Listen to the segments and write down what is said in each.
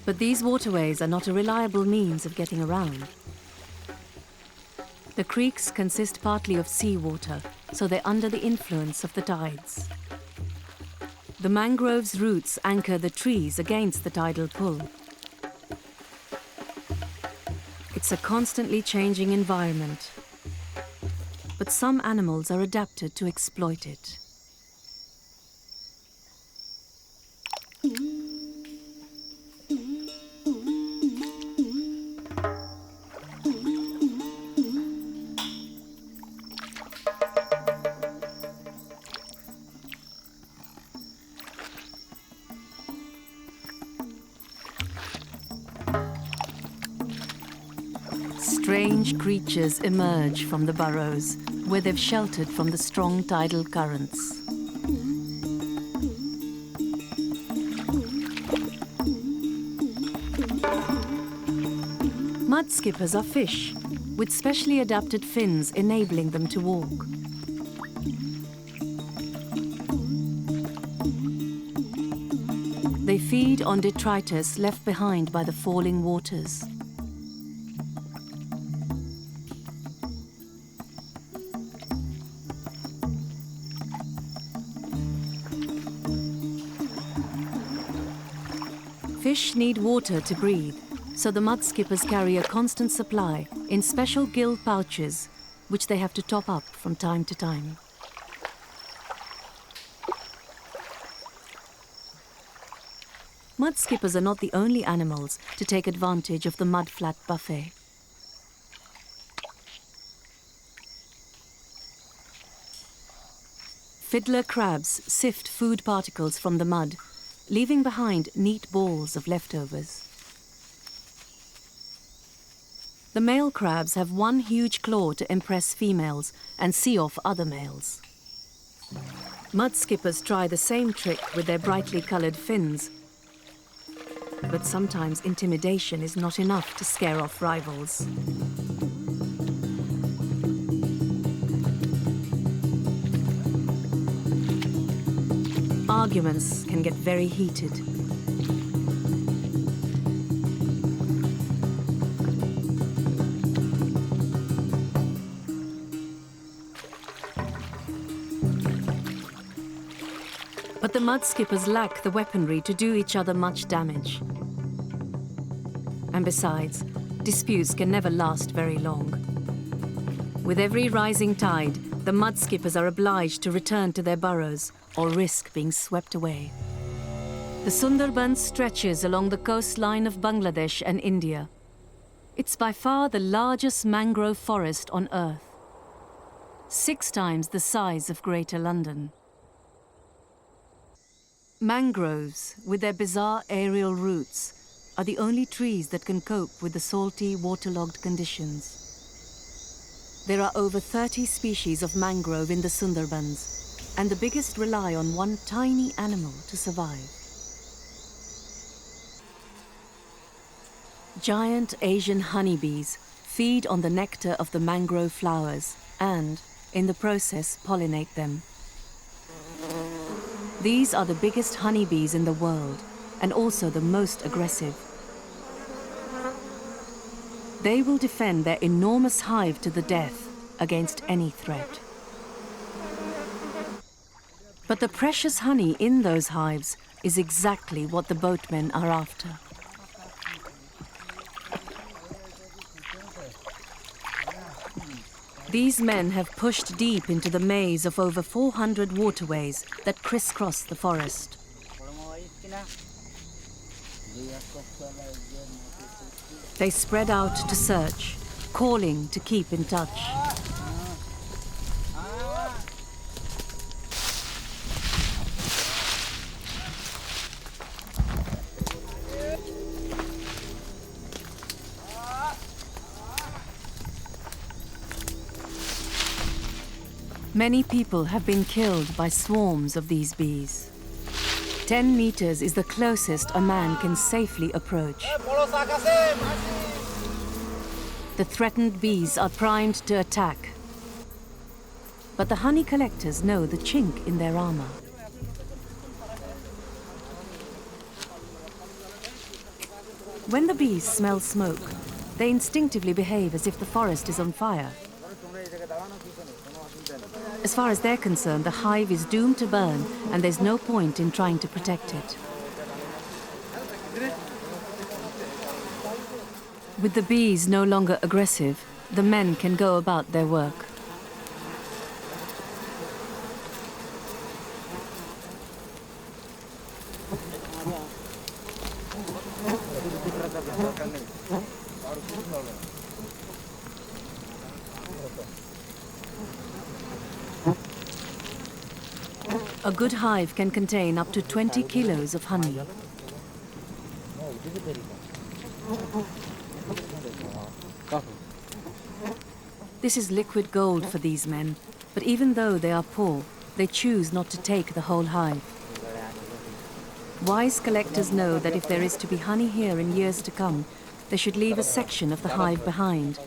But these waterways are not a reliable means of getting around. The creeks consist partly of seawater, so they're under the influence of the tides. The mangrove's roots anchor the trees against the tidal pull. It's a constantly changing environment, but some animals are adapted to exploit it. Strange creatures emerge from the burrows, where they've sheltered from the strong tidal currents. Mudskippers are fish, with specially adapted fins enabling them to walk. They feed on detritus left behind by the falling waters. Fish need water to breathe, so the mudskippers carry a constant supply in special gill pouches, which they have to top up from time to time. Mudskippers are not the only animals to take advantage of the mudflat buffet. Fiddler crabs sift food particles from the mud, leaving behind neat balls of leftovers. The male crabs have one huge claw to impress females and see off other males. Mudskippers try the same trick with their brightly colored fins, but sometimes intimidation is not enough to scare off rivals. Arguments can get very heated. But the mudskippers lack the weaponry to do each other much damage. And besides, disputes can never last very long. With every rising tide, the mudskippers are obliged to return to their burrows or risk being swept away. The Sundarbans stretches along the coastline of Bangladesh and India. It's by far the largest mangrove forest on Earth, 6 times the size of Greater London. Mangroves, with their bizarre aerial roots, are the only trees that can cope with the salty, waterlogged conditions. There are over 30 species of mangrove in the Sundarbans, and the biggest rely on one tiny animal to survive. Giant Asian honeybees feed on the nectar of the mangrove flowers and, in the process, pollinate them. These are the biggest honeybees in the world, and also the most aggressive. They will defend their enormous hive to the death against any threat. But the precious honey in those hives is exactly what the boatmen are after. These men have pushed deep into the maze of over 400 waterways that crisscross the forest. They spread out to search, calling to keep in touch. Many people have been killed by swarms of these bees. 10 meters is the closest a man can safely approach. The threatened bees are primed to attack. But the honey collectors know the chink in their armor. When the bees smell smoke, they instinctively behave as if the forest is on fire. As far as they're concerned, the hive is doomed to burn, and there's no point in trying to protect it. With the bees no longer aggressive, the men can go about their work. A good hive can contain up to 20 kilos of honey. This is liquid gold for these men, but even though they are poor, they choose not to take the whole hive. Wise collectors know that if there is to be honey here in years to come, they should leave a section of the hive behind,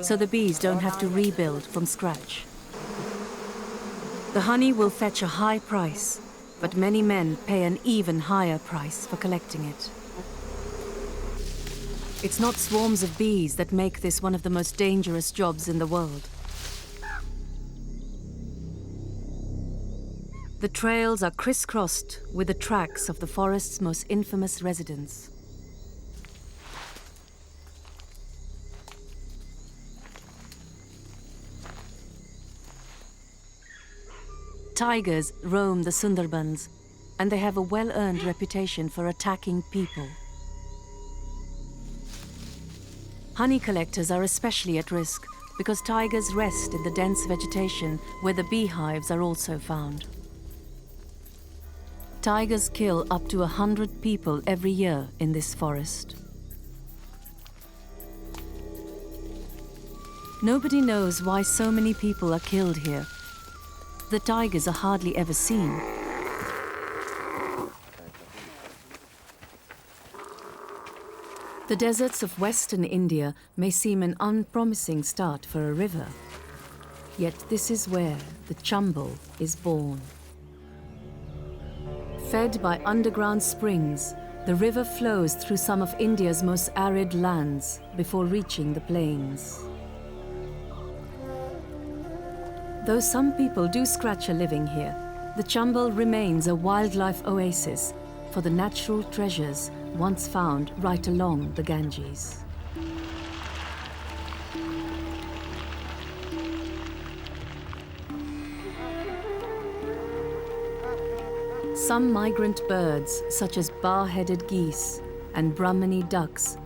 so the bees don't have to rebuild from scratch. The honey will fetch a high price, but many men pay an even higher price for collecting it. It's not swarms of bees that make this one of the most dangerous jobs in the world. The trails are crisscrossed with the tracks of the forest's most infamous residents. Tigers roam the Sundarbans, and they have a well-earned reputation for attacking people. Honey collectors are especially at risk because tigers rest in the dense vegetation where the beehives are also found. Tigers kill up to 100 people every year in this forest. Nobody knows why so many people are killed here. The tigers are hardly ever seen. The deserts of western India may seem an unpromising start for a river. Yet this is where the Chambal is born. Fed by underground springs, the river flows through some of India's most arid lands before reaching the plains. Though some people do scratch a living here, the Chambal remains a wildlife oasis for the natural treasures once found right along the Ganges. Some migrant birds, such as bar-headed geese and Brahmani ducks,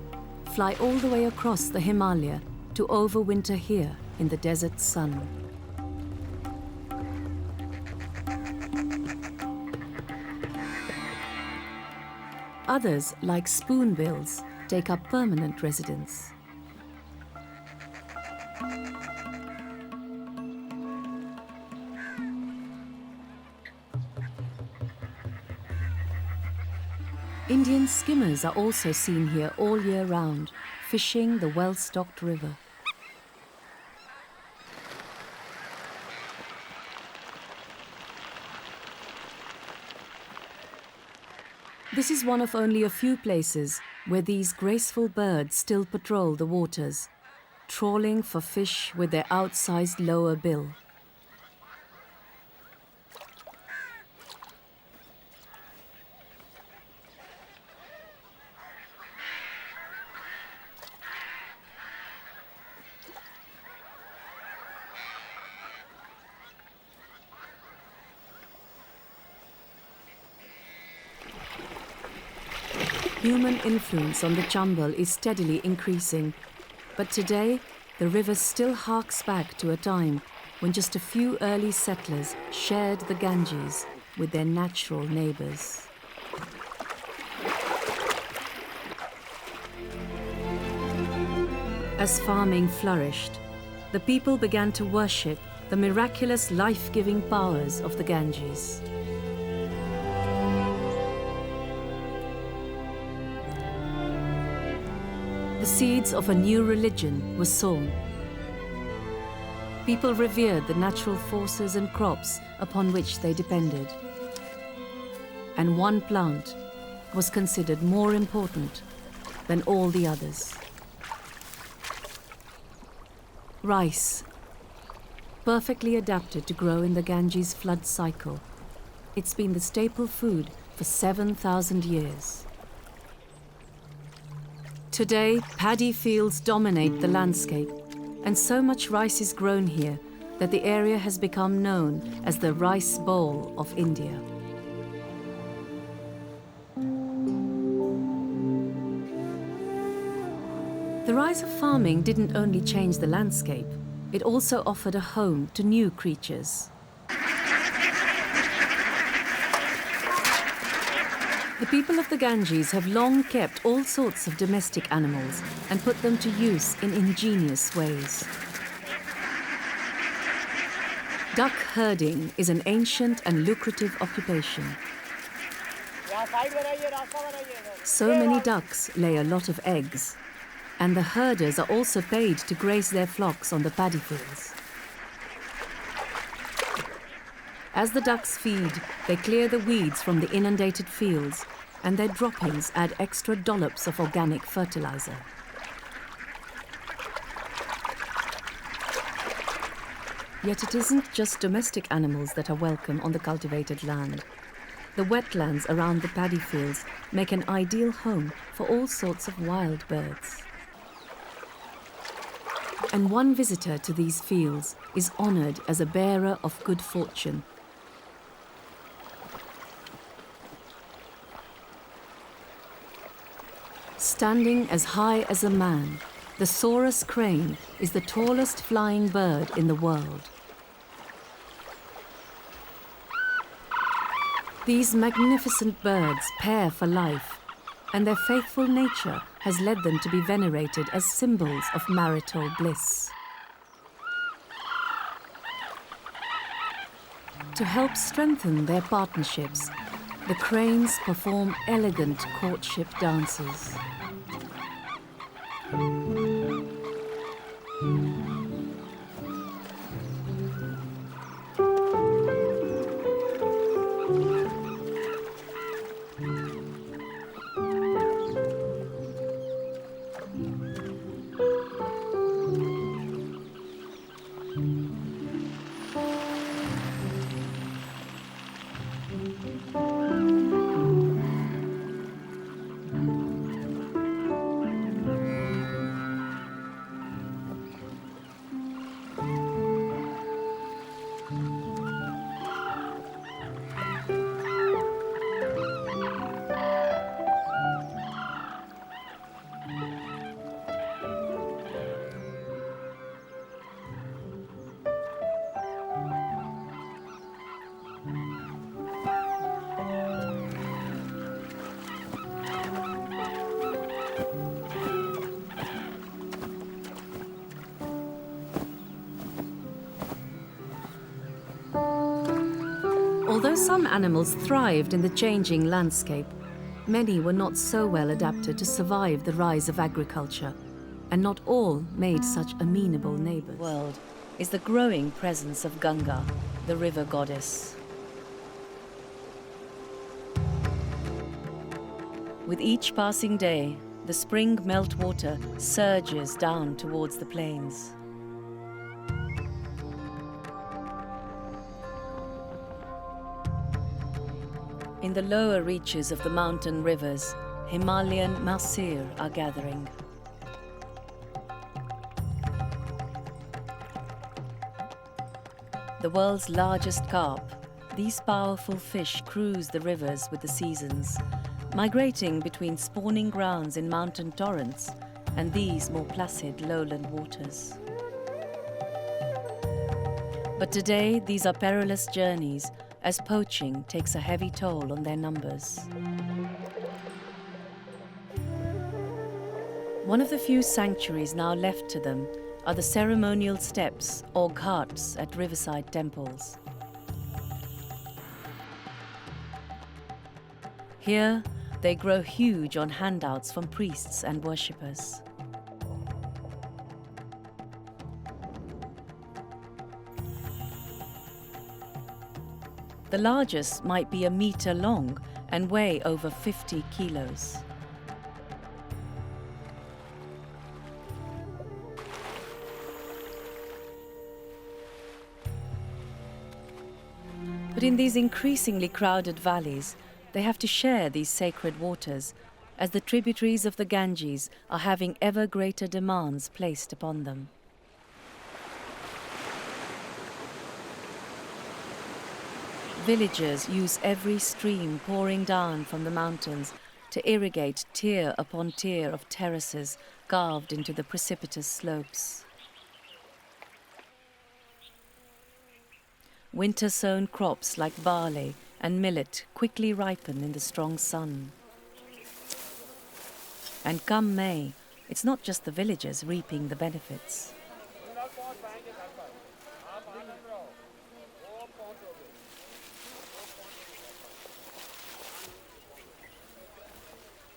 fly all the way across the Himalaya to overwinter here in the desert sun. Others, like spoonbills, take up permanent residence. Indian skimmers are also seen here all year round, fishing the well-stocked river. This is one of only a few places where these graceful birds still patrol the waters, trawling for fish with their outsized lower bill. Human influence on the Chambal is steadily increasing, but today the river still harks back to a time when just a few early settlers shared the Ganges with their natural neighbors. As farming flourished, the people began to worship the miraculous life-giving powers of the Ganges. The seeds of a new religion were sown. People revered the natural forces and crops upon which they depended. And one plant was considered more important than all the others. Rice, perfectly adapted to grow in the Ganges flood cycle. It's been the staple food for 7,000 years. Today, paddy fields dominate the landscape, and so much rice is grown here that the area has become known as the Rice Bowl of India. The rise of farming didn't only change the landscape, it also offered a home to new creatures. The people of the Ganges have long kept all sorts of domestic animals and put them to use in ingenious ways. Duck herding is an ancient and lucrative occupation. So many ducks lay a lot of eggs, and the herders are also paid to graze their flocks on the paddy fields. As the ducks feed, they clear the weeds from the inundated fields, and their droppings add extra dollops of organic fertilizer. Yet it isn't just domestic animals that are welcome on the cultivated land. The wetlands around the paddy fields make an ideal home for all sorts of wild birds. And one visitor to these fields is honored as a bearer of good fortune. Standing as high as a man, the Saurus crane is the tallest flying bird in the world. These magnificent birds pair for life, and their faithful nature has led them to be venerated as symbols of marital bliss. To help strengthen their partnerships, the cranes perform elegant courtship dances. Although some animals thrived in the changing landscape, many were not so well adapted to survive the rise of agriculture, and not all made such amenable neighbors. The world is the growing presence of Ganga, the river goddess. With each passing day, the spring meltwater surges down towards the plains. In the lower reaches of the mountain rivers, Himalayan masir are gathering. The world's largest carp, these powerful fish cruise the rivers with the seasons, migrating between spawning grounds in mountain torrents and these more placid lowland waters. But today, these are perilous journeys, as poaching takes a heavy toll on their numbers. One of the few sanctuaries now left to them are the ceremonial steps or ghats at riverside temples. Here, they grow huge on handouts from priests and worshippers. The largest might be a meter long and weigh over 50 kilos. But in these increasingly crowded valleys, they have to share these sacred waters, as the tributaries of the Ganges are having ever greater demands placed upon them. Villagers use every stream pouring down from the mountains to irrigate tier upon tier of terraces carved into the precipitous slopes. Winter-sown crops like barley and millet quickly ripen in the strong sun. And come May, it's not just the villagers reaping the benefits.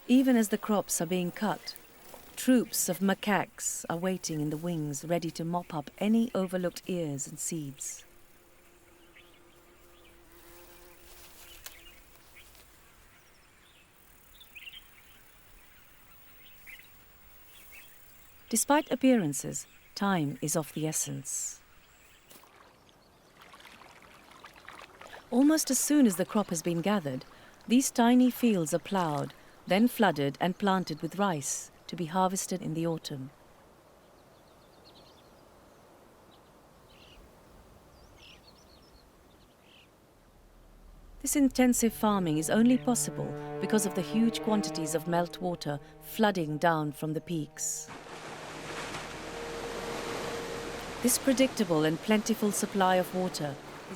Even as the crops are being cut, troops of macaques are waiting in the wings, ready to mop up any overlooked ears and seeds. Despite appearances, time is of the essence. Almost as soon as the crop has been gathered, these tiny fields are ploughed, then flooded and planted with rice to be harvested in the autumn. This intensive farming is only possible because of the huge quantities of meltwater flooding down from the peaks. This predictable and plentiful supply of water,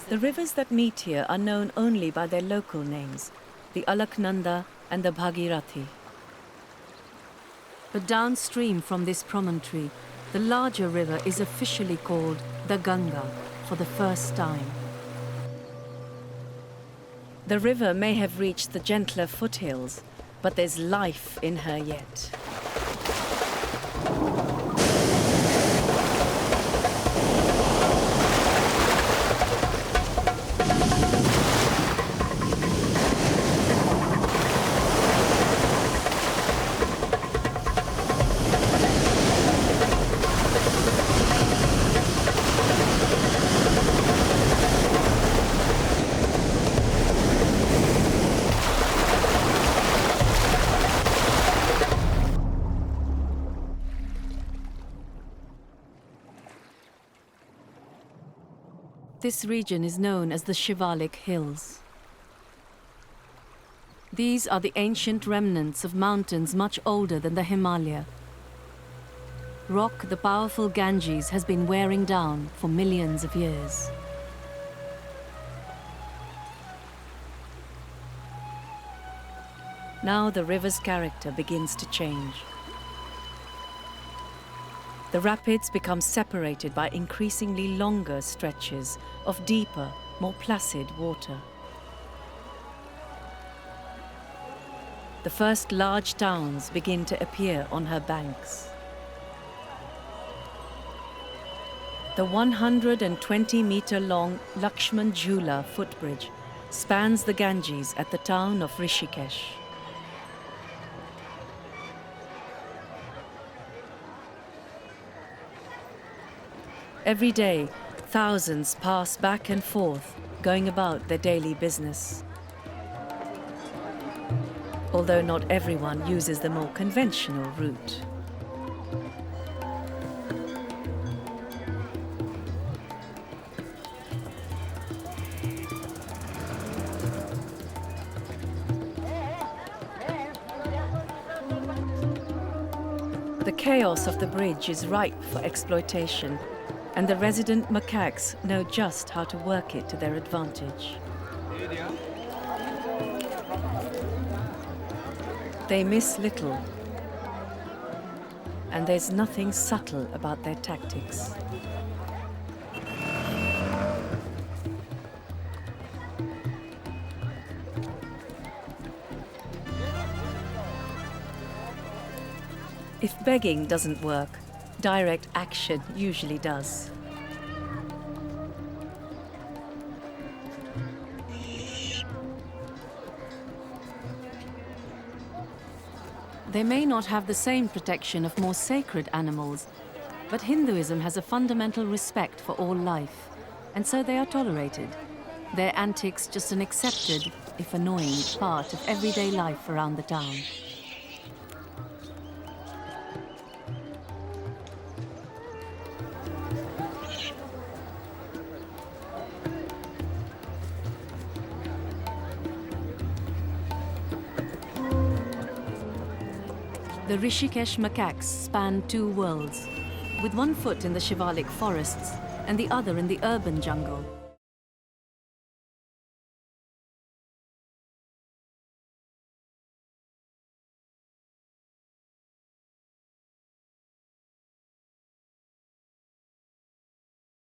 the rivers that meet here are known only by their local names, the Alaknanda and the Bhagirathi. But downstream from this promontory, the larger river is officially called the Ganga for the first time. The river may have reached the gentler foothills, but there's life in her yet. This region is known as the Shivalik Hills. These are the ancient remnants of mountains much older than the Himalaya. Rock the powerful Ganges has been wearing down for millions of years. Now the river's character begins to change. The rapids become separated by increasingly longer stretches of deeper, more placid water. The first large towns begin to appear on her banks. The 120-meter-long Lakshman Jhula footbridge spans the Ganges at the town of Rishikesh. Every day, thousands pass back and forth, going about their daily business. Although not everyone uses the more conventional route. The chaos of the bridge is ripe for exploitation, and the resident macaques know just how to work it to their advantage. They miss little, and there's nothing subtle about their tactics. If begging doesn't work, direct action usually does. They may not have the same protection of more sacred animals, but Hinduism has a fundamental respect for all life, and so they are tolerated. Their antics just an accepted, if annoying, part of everyday life around the town. The Rishikesh macaques span two worlds, with one foot in the Shivalik forests and the other in the urban jungle.